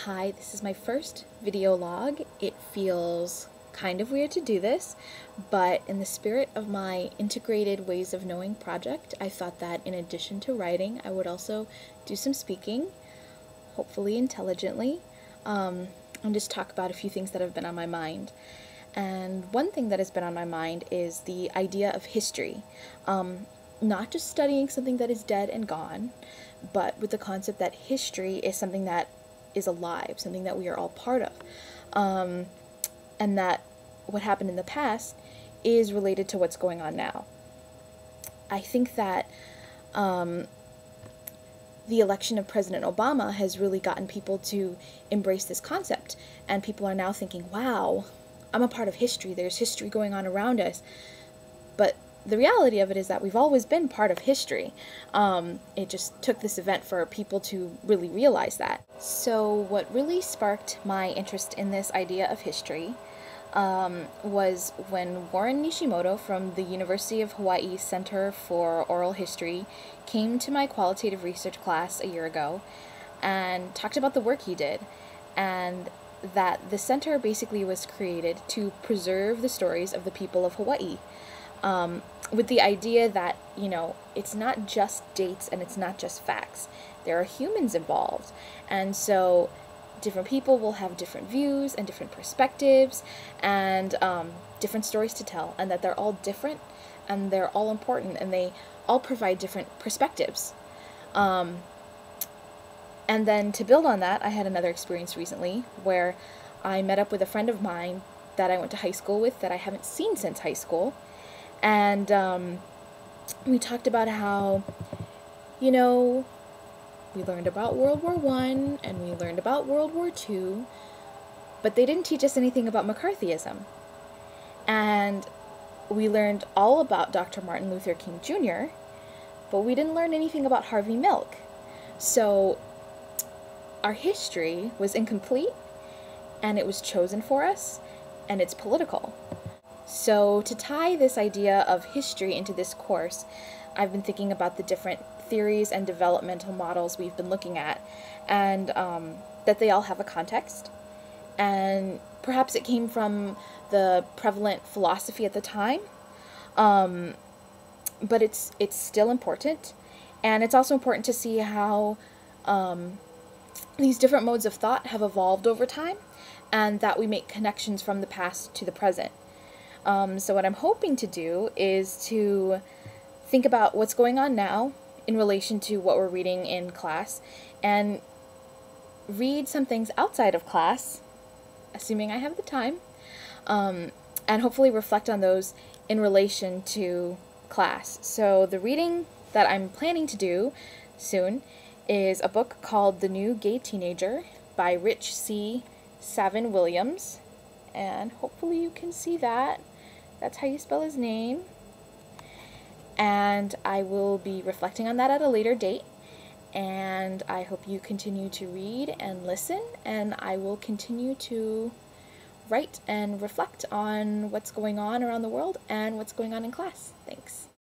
Hi, this is my first video log. It feels kind of weird to do this, but in the spirit of my integrated ways of knowing project, I thought that in addition to writing, I would also do some speaking, hopefully intelligently, and just talk about a few things that have been on my mind. And one thing that has been on my mind is the idea of history. Not just studying something that is dead and gone, but with the concept that history is something that is alive, something that we are all part of, and that what happened in the past is related to what's going on now. I think that the election of President Obama has really gotten people to embrace this concept, and people are now thinking, wow, I'm a part of history, there's history going on around us. But the reality of it is that we've always been part of history. It just took this event for people to really realize that. So what really sparked my interest in this idea of history was when Warren Nishimoto from the University of Hawaii Center for Oral History came to my qualitative research class a year ago and talked about the work he did, and that the center basically was created to preserve the stories of the people of Hawaii. With the idea that, you know, it's not just dates and it's not just facts. There are humans involved. And so different people will have different views and different perspectives and different stories to tell, and that they're all different and they're all important and they all provide different perspectives. And then to build on that, I had another experience recently where I met up with a friend of mine that I went to high school with that I haven't seen since high school. And we talked about how, you know, we learned about World War I and we learned about World War II, but they didn't teach us anything about McCarthyism. And we learned all about Dr. Martin Luther King Jr., but we didn't learn anything about Harvey Milk. So our history was incomplete, and it was chosen for us, and it's political. So to tie this idea of history into this course, I've been thinking about the different theories and developmental models we've been looking at, and that they all have a context. And perhaps it came from the prevalent philosophy at the time, but it's still important. And it's also important to see how these different modes of thought have evolved over time, and that we make connections from the past to the present. So what I'm hoping to do is to think about what's going on now in relation to what we're reading in class, and read some things outside of class, assuming I have the time, and hopefully reflect on those in relation to class. So the reading that I'm planning to do soon is a book called The New Gay Teenager by Rich C. Savin Williams, and hopefully you can see that. That's how you spell his name. And I will be reflecting on that at a later date. And I hope you continue to read and listen, and I will continue to write and reflect on what's going on around the world and what's going on in class. Thanks.